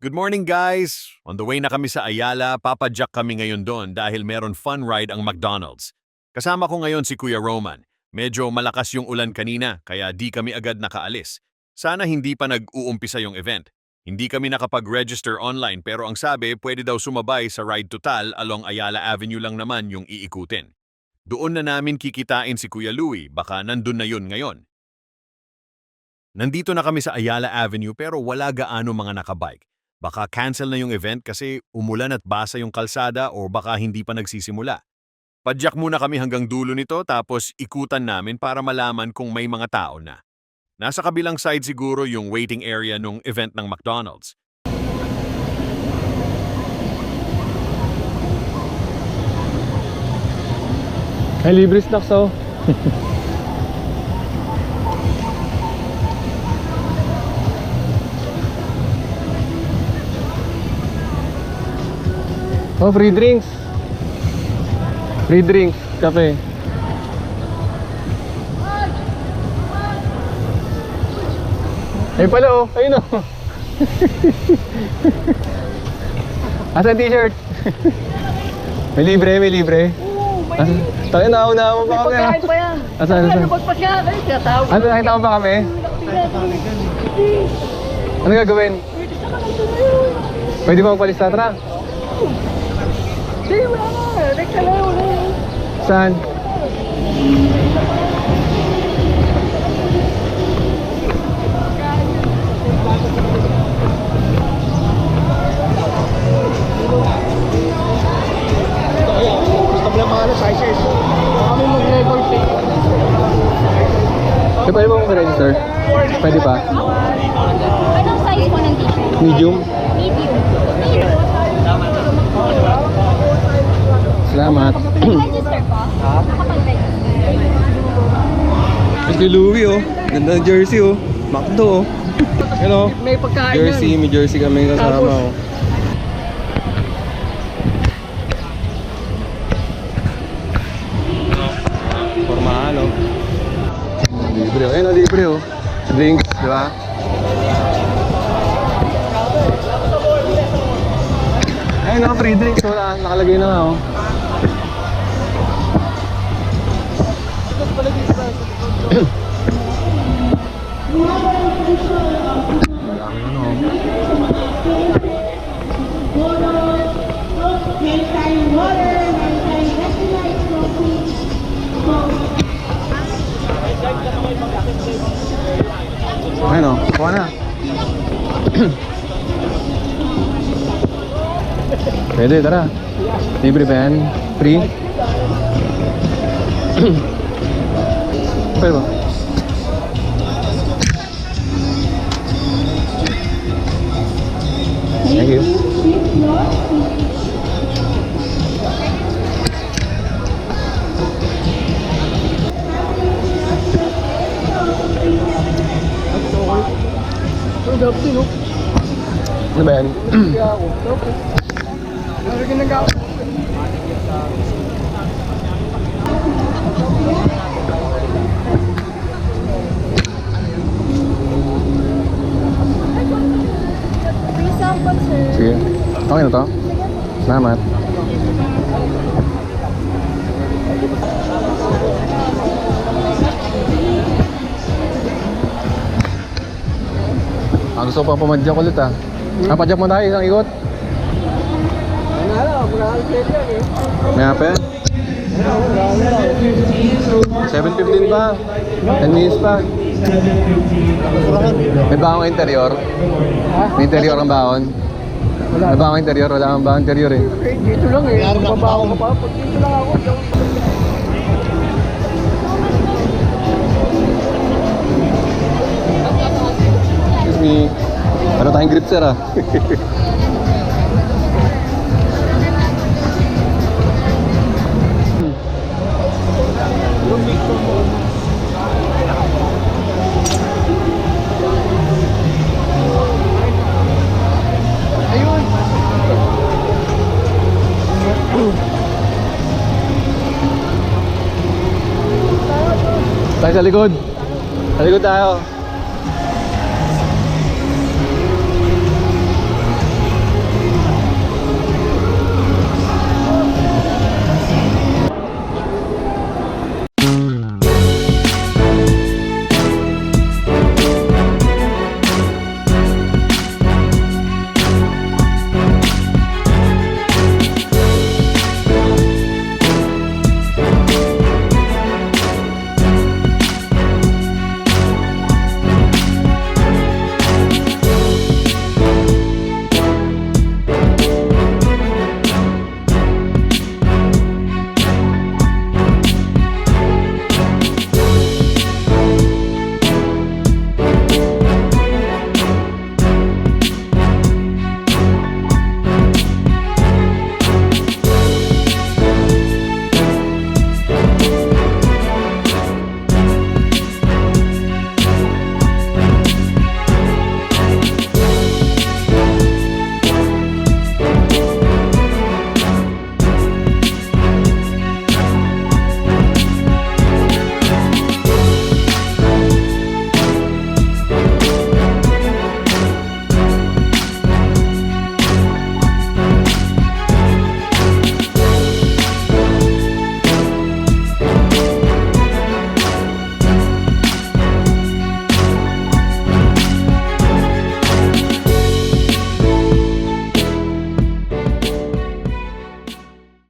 Good morning guys! On the way na kami sa Ayala, papadyak kami ngayon doon dahil meron fun ride ang McDonald's. Kasama ko ngayon si Kuya Roman. Medyo malakas yung ulan kanina kaya di kami agad nakaalis. Sana hindi pa nag-uumpisa yung event. Hindi kami nakapag-register online pero ang sabi pwede daw sumabay sa Ride Total along Ayala Avenue lang naman yung iikutin. Doon na namin kikitain si Kuya Louie, baka nandun na yun ngayon. Nandito na kami sa Ayala Avenue pero wala gaano mga nakabike. Baka cancel na yung event kasi umulan at basa yung kalsada o baka hindi pa nagsisimula. Padyak muna kami hanggang dulo nito tapos ikutan namin para malaman kung may mga tao na. Nasa kabilang side siguro yung waiting area nung event ng McDonald's. Ay, libre snacks oh. Oh, free drinks. Free drinks, kape. Ay pala oh, ayun oh. Asan t-shirt? May libre, may libre. Tayo na, una mo pa kami. Pagkain pa yan. Asan? Nabot pa siya. Ay, tinatawag. Ano, nakita mo pa kami? Ano gagawin? Pwede ba magpalista tra? Hindi, wala na. Teka lang, wala na. Saan? Kami mag-record eh. Pwede ba mag-register? Pwede pa? Anong size po ng t-shirt? Medium? Medium. Salamat. Register po? Nakapag-register. Ito Louie oh. Ganda ng jersey oh. McDo oh. Hello. May pagkain Jersey, may jersey kami kasama oh. Formahan oh. Libre oh. Ayun oh, libre oh. Drinks, di ba? Ayun oh, free drinks oh. Nakalagay na nga oh. Ayun o, kuha na. Pwede, tara. Libre ba yan? Free? Pwede ba? Thank you. Ang dapat din, no? Ano ba yan? Kaya ako. Dapat. Ano ginagawa? Free sample, sir. Sige. Okay na to? Salamat. Gusto ko pa pumadyak ulit ah. Padyak mo tayo isang ikot. Ano na, muna ang plate yan eh. May hapa yan? 7:15 pa. 10 minutes pa. May baong interior? May interior ang baon? May baong interior? Wala kang baong interior eh. Eh, dito lang eh. Mababaho ka pa. Pag dito lang ako. Excuse me. Ano tayong grip sir ah? Ayun. Tayo sa likod. Sa likod tayo.